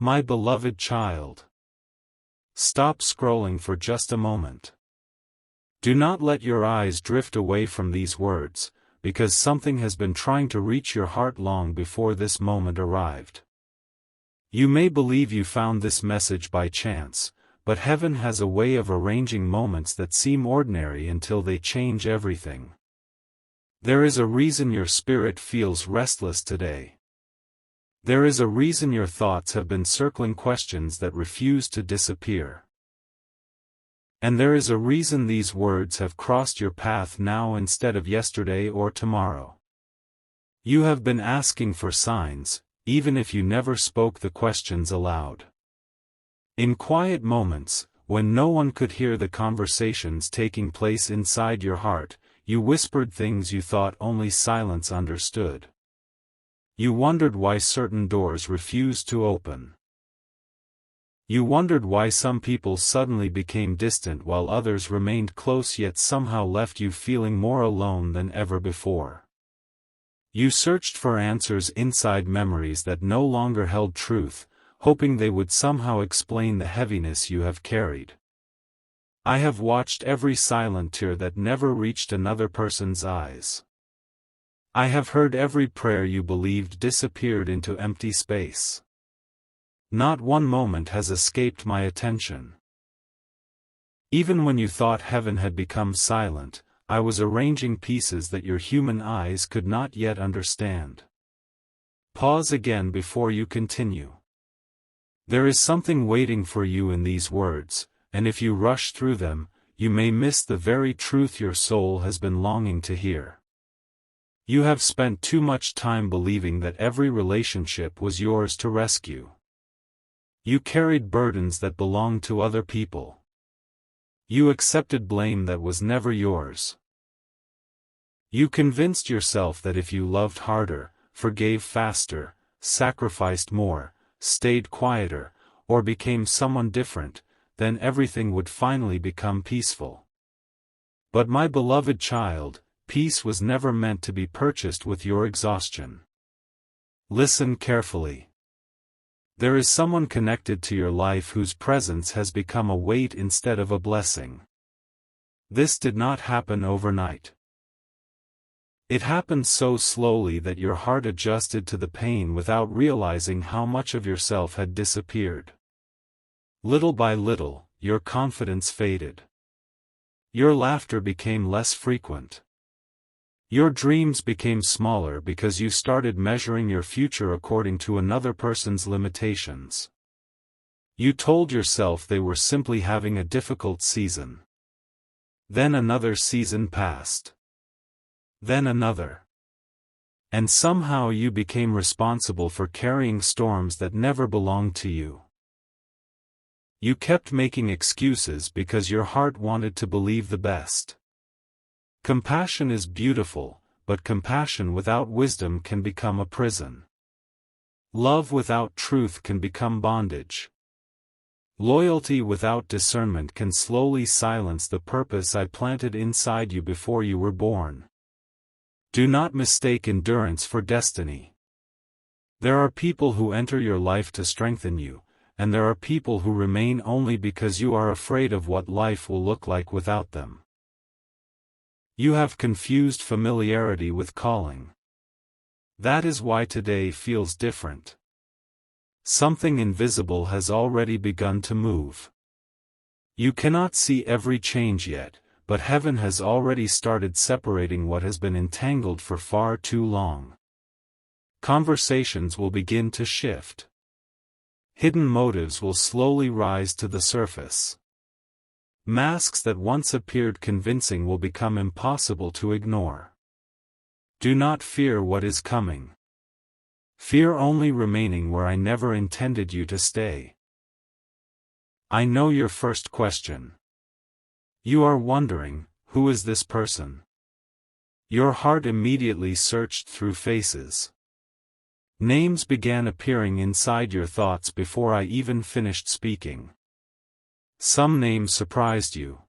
My beloved child. Stop scrolling for just a moment. Do not let your eyes drift away from these words, because something has been trying to reach your heart long before this moment arrived. You may believe you found this message by chance, but heaven has a way of arranging moments that seem ordinary until they change everything. There is a reason your spirit feels restless today. There is a reason your thoughts have been circling questions that refuse to disappear. And there is a reason these words have crossed your path now instead of yesterday or tomorrow. You have been asking for signs, even if you never spoke the questions aloud. In quiet moments, when no one could hear the conversations taking place inside your heart, you whispered things you thought only silence understood. You wondered why certain doors refused to open. You wondered why some people suddenly became distant while others remained close yet somehow left you feeling more alone than ever before. You searched for answers inside memories that no longer held truth, hoping they would somehow explain the heaviness you have carried. I have watched every silent tear that never reached another person's eyes. I have heard every prayer you believed disappeared into empty space. Not one moment has escaped my attention. Even when you thought heaven had become silent, I was arranging pieces that your human eyes could not yet understand. Pause again before you continue. There is something waiting for you in these words, and if you rush through them, you may miss the very truth your soul has been longing to hear. You have spent too much time believing that every relationship was yours to rescue. You carried burdens that belonged to other people. You accepted blame that was never yours. You convinced yourself that if you loved harder, forgave faster, sacrificed more, stayed quieter, or became someone different, then everything would finally become peaceful. But my beloved child, peace was never meant to be purchased with your exhaustion. Listen carefully. There is someone connected to your life whose presence has become a weight instead of a blessing. This did not happen overnight. It happened so slowly that your heart adjusted to the pain without realizing how much of yourself had disappeared. Little by little, your confidence faded. Your laughter became less frequent. Your dreams became smaller because you started measuring your future according to another person's limitations. You told yourself they were simply having a difficult season. Then another season passed. Then another. And somehow you became responsible for carrying storms that never belonged to you. You kept making excuses because your heart wanted to believe the best. Compassion is beautiful, but compassion without wisdom can become a prison. Love without truth can become bondage. Loyalty without discernment can slowly silence the purpose I planted inside you before you were born. Do not mistake endurance for destiny. There are people who enter your life to strengthen you, and there are people who remain only because you are afraid of what life will look like without them. You have confused familiarity with calling. That is why today feels different. Something invisible has already begun to move. You cannot see every change yet, but heaven has already started separating what has been entangled for far too long. Conversations will begin to shift. Hidden motives will slowly rise to the surface. Masks that once appeared convincing will become impossible to ignore. Do not fear what is coming. Fear only remaining where I never intended you to stay. I know your first question. You are wondering, who is this person? Your heart immediately searched through faces. Names began appearing inside your thoughts before I even finished speaking. Some names surprised you.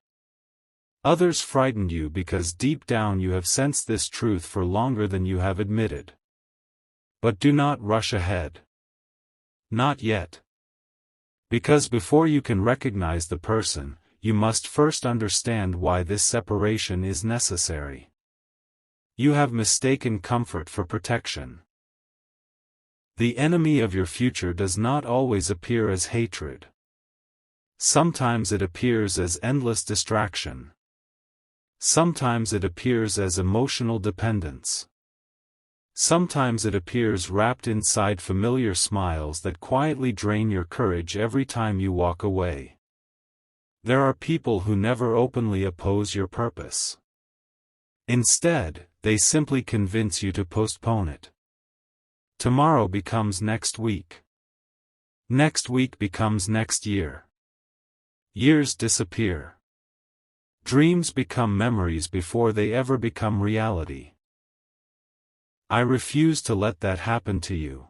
Others frightened you because deep down you have sensed this truth for longer than you have admitted. But do not rush ahead. Not yet. Because before you can recognize the person, you must first understand why this separation is necessary. You have mistaken comfort for protection. The enemy of your future does not always appear as hatred. Sometimes it appears as endless distraction. Sometimes it appears as emotional dependence. Sometimes it appears wrapped inside familiar smiles that quietly drain your courage every time you walk away. There are people who never openly oppose your purpose. Instead, they simply convince you to postpone it. Tomorrow becomes next week. Next week becomes next year. Years disappear. Dreams become memories before they ever become reality. I refuse to let that happen to you.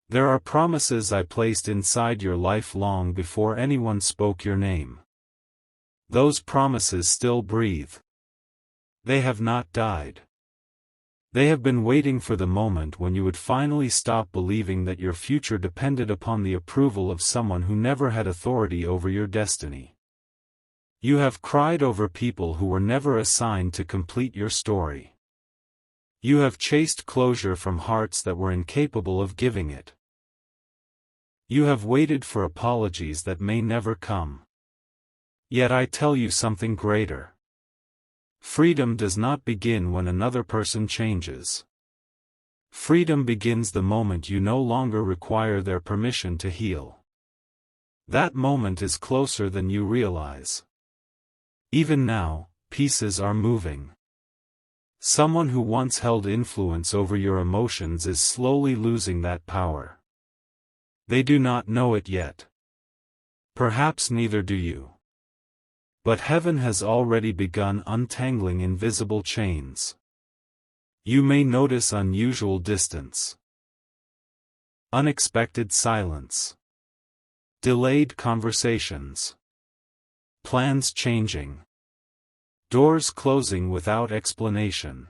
There are promises I placed inside your life long before anyone spoke your name. Those promises still breathe. They have not died. They have been waiting for the moment when you would finally stop believing that your future depended upon the approval of someone who never had authority over your destiny. You have cried over people who were never assigned to complete your story. You have chased closure from hearts that were incapable of giving it. You have waited for apologies that may never come. Yet I tell you something greater. Freedom does not begin when another person changes. Freedom begins the moment you no longer require their permission to heal. That moment is closer than you realize. Even now, pieces are moving. Someone who once held influence over your emotions is slowly losing that power. They do not know it yet. Perhaps neither do you. But heaven has already begun untangling invisible chains. You may notice unusual distance. Unexpected silence. Delayed conversations. Plans changing. Doors closing without explanation.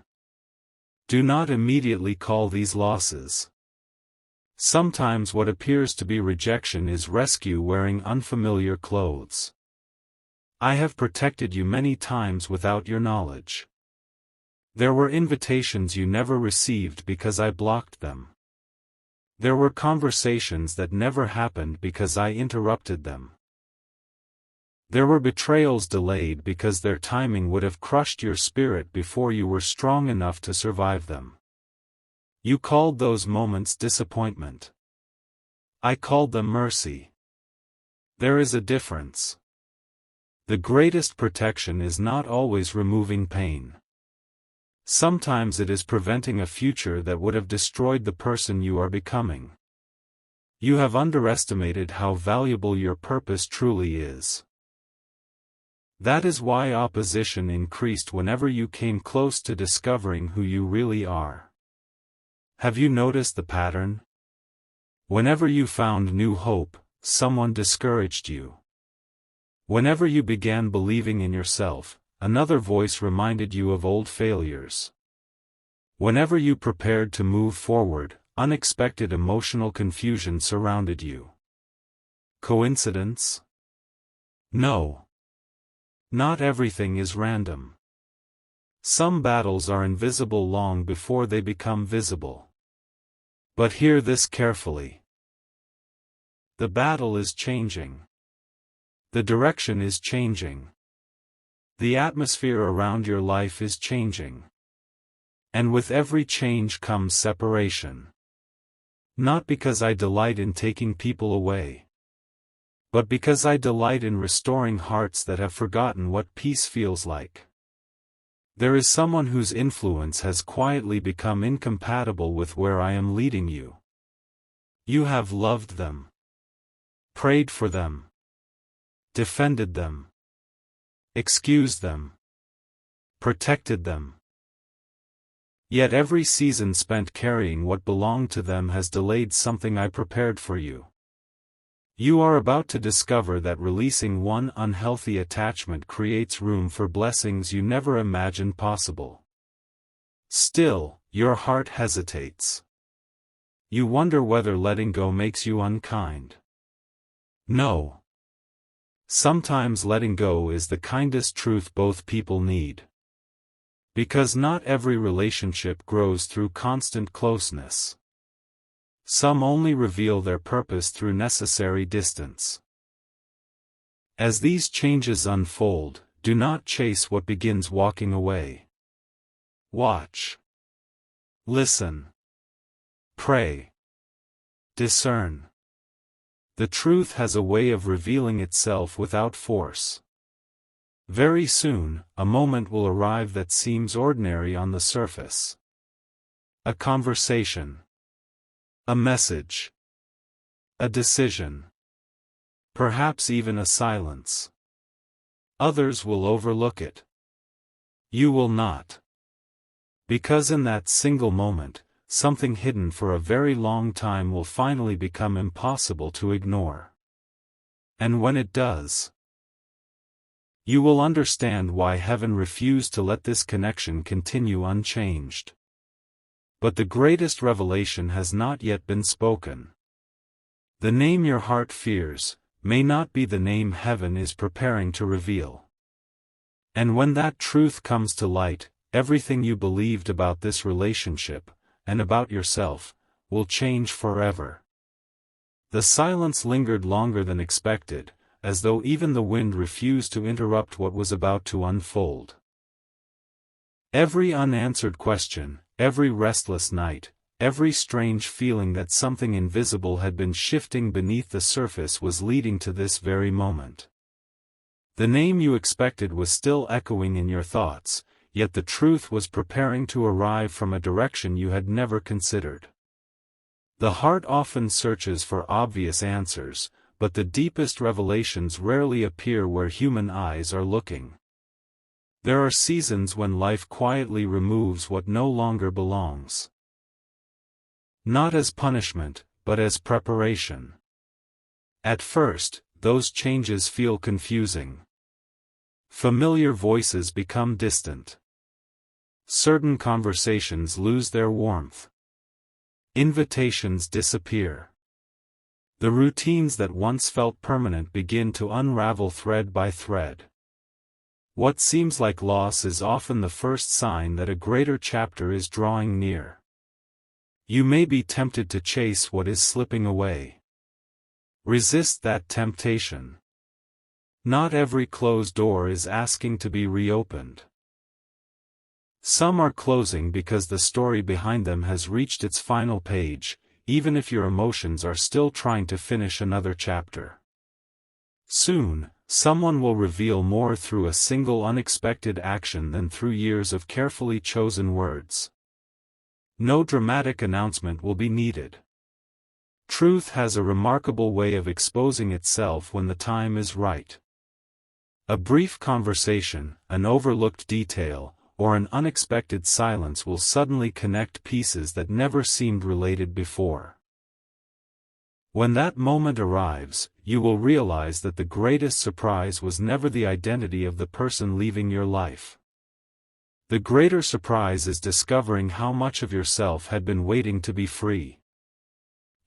Do not immediately call these losses. Sometimes what appears to be rejection is rescue wearing unfamiliar clothes. I have protected you many times without your knowledge. There were invitations you never received because I blocked them. There were conversations that never happened because I interrupted them. There were betrayals delayed because their timing would have crushed your spirit before you were strong enough to survive them. You called those moments disappointment. I called them mercy. There is a difference. The greatest protection is not always removing pain. Sometimes it is preventing a future that would have destroyed the person you are becoming. You have underestimated how valuable your purpose truly is. That is why opposition increased whenever you came close to discovering who you really are. Have you noticed the pattern? Whenever you found new hope, someone discouraged you. Whenever you began believing in yourself, another voice reminded you of old failures. Whenever you prepared to move forward, unexpected emotional confusion surrounded you. Coincidence? No. Not everything is random. Some battles are invisible long before they become visible. But hear this carefully. The battle is changing. The direction is changing. The atmosphere around your life is changing. And with every change comes separation. Not because I delight in taking people away, but because I delight in restoring hearts that have forgotten what peace feels like. There is someone whose influence has quietly become incompatible with where I am leading you. You have loved them, prayed for them, defended them, excused them, protected them. Yet every season spent carrying what belonged to them has delayed something I prepared for you. You are about to discover that releasing one unhealthy attachment creates room for blessings you never imagined possible. Still, your heart hesitates. You wonder whether letting go makes you unkind. No. Sometimes letting go is the kindest truth both people need. Because not every relationship grows through constant closeness. Some only reveal their purpose through necessary distance. As these changes unfold, do not chase what begins walking away. Watch. Listen. Pray. Discern. The truth has a way of revealing itself without force. Very soon, a moment will arrive that seems ordinary on the surface. A conversation. A message. A decision. Perhaps even a silence. Others will overlook it. You will not. Because in that single moment, something hidden for a very long time will finally become impossible to ignore. And when it does, you will understand why heaven refused to let this connection continue unchanged. But the greatest revelation has not yet been spoken. The name your heart fears may not be the name heaven is preparing to reveal. And when that truth comes to light, everything you believed about this relationship, and about yourself, will change forever. The silence lingered longer than expected, as though even the wind refused to interrupt what was about to unfold. Every unanswered question, every restless night, every strange feeling that something invisible had been shifting beneath the surface was leading to this very moment. The name you expected was still echoing in your thoughts, yet the truth was preparing to arrive from a direction you had never considered. The heart often searches for obvious answers, but the deepest revelations rarely appear where human eyes are looking. There are seasons when life quietly removes what no longer belongs. Not as punishment, but as preparation. At first, those changes feel confusing. Familiar voices become distant. Certain conversations lose their warmth. Invitations disappear. The routines that once felt permanent begin to unravel thread by thread. What seems like loss is often the first sign that a greater chapter is drawing near. You may be tempted to chase what is slipping away. Resist that temptation. Not every closed door is asking to be reopened. Some are closing because the story behind them has reached its final page, even if your emotions are still trying to finish another chapter. Soon, someone will reveal more through a single unexpected action than through years of carefully chosen words. No dramatic announcement will be needed. Truth has a remarkable way of exposing itself when the time is right. A brief conversation, an overlooked detail, or an unexpected silence will suddenly connect pieces that never seemed related before. When that moment arrives, you will realize that the greatest surprise was never the identity of the person leaving your life. The greater surprise is discovering how much of yourself had been waiting to be free.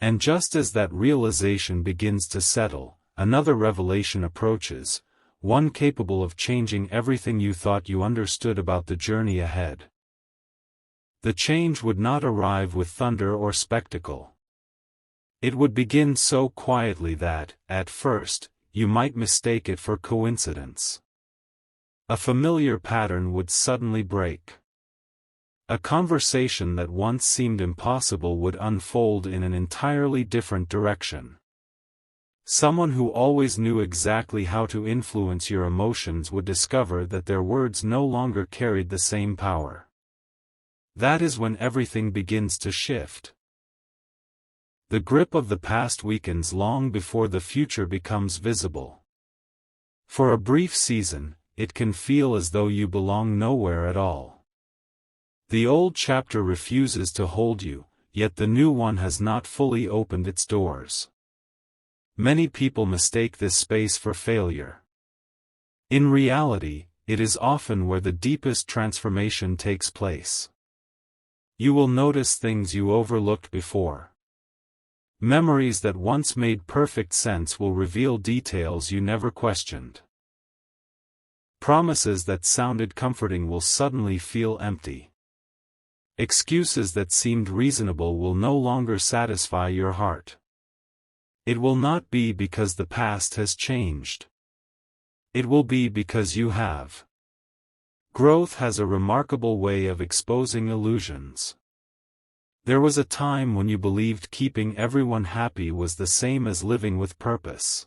And just as that realization begins to settle, another revelation approaches, one capable of changing everything you thought you understood about the journey ahead. The change would not arrive with thunder or spectacle. It would begin so quietly that, at first, you might mistake it for coincidence. A familiar pattern would suddenly break. A conversation that once seemed impossible would unfold in an entirely different direction. Someone who always knew exactly how to influence your emotions would discover that their words no longer carried the same power. That is when everything begins to shift. The grip of the past weakens long before the future becomes visible. For a brief season, it can feel as though you belong nowhere at all. The old chapter refuses to hold you, yet the new one has not fully opened its doors. Many people mistake this space for failure. In reality, it is often where the deepest transformation takes place. You will notice things you overlooked before. Memories that once made perfect sense will reveal details you never questioned. Promises that sounded comforting will suddenly feel empty. Excuses that seemed reasonable will no longer satisfy your heart. It will not be because the past has changed. It will be because you have. Growth has a remarkable way of exposing illusions. There was a time when you believed keeping everyone happy was the same as living with purpose.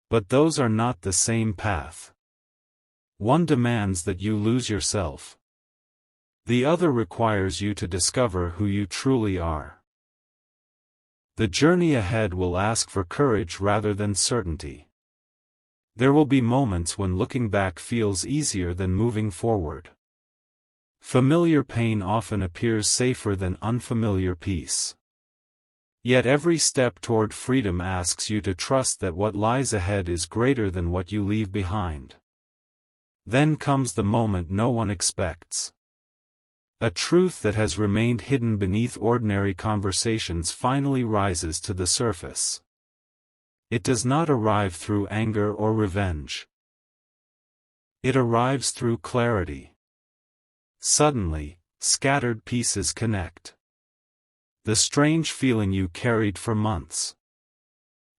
But those are not the same path. One demands that you lose yourself. The other requires you to discover who you truly are. The journey ahead will ask for courage rather than certainty. There will be moments when looking back feels easier than moving forward. Familiar pain often appears safer than unfamiliar peace. Yet every step toward freedom asks you to trust that what lies ahead is greater than what you leave behind. Then comes the moment no one expects. A truth that has remained hidden beneath ordinary conversations finally rises to the surface. It does not arrive through anger or revenge. It arrives through clarity. Suddenly, scattered pieces connect. The strange feeling you carried for months.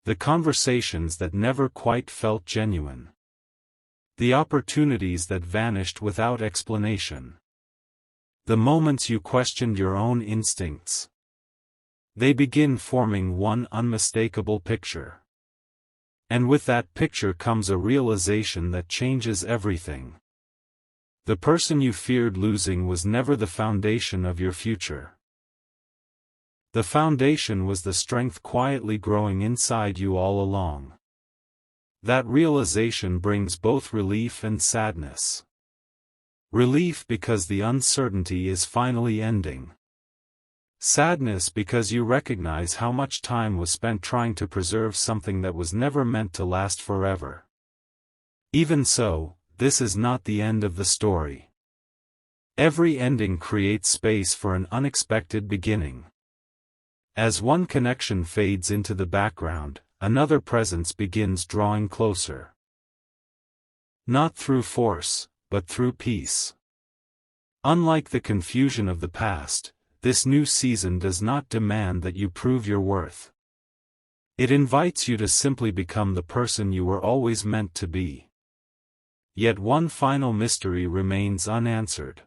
The conversations that never quite felt genuine. The opportunities that vanished without explanation. The moments you questioned your own instincts. They begin forming one unmistakable picture. And with that picture comes a realization that changes everything. The person you feared losing was never the foundation of your future. The foundation was the strength quietly growing inside you all along. That realization brings both relief and sadness. Relief because the uncertainty is finally ending. Sadness because you recognize how much time was spent trying to preserve something that was never meant to last forever. Even so, this is not the end of the story. Every ending creates space for an unexpected beginning. As one connection fades into the background, another presence begins drawing closer. Not through force, but through peace. Unlike the confusion of the past, this new season does not demand that you prove your worth. It invites you to simply become the person you were always meant to be. Yet one final mystery remains unanswered.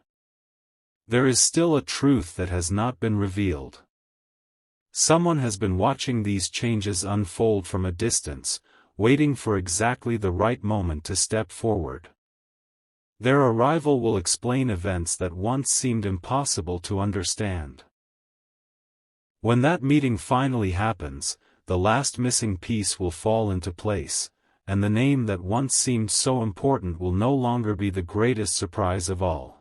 There is still a truth that has not been revealed. Someone has been watching these changes unfold from a distance, waiting for exactly the right moment to step forward. Their arrival will explain events that once seemed impossible to understand. When that meeting finally happens, the last missing piece will fall into place, and the name that once seemed so important will no longer be the greatest surprise of all.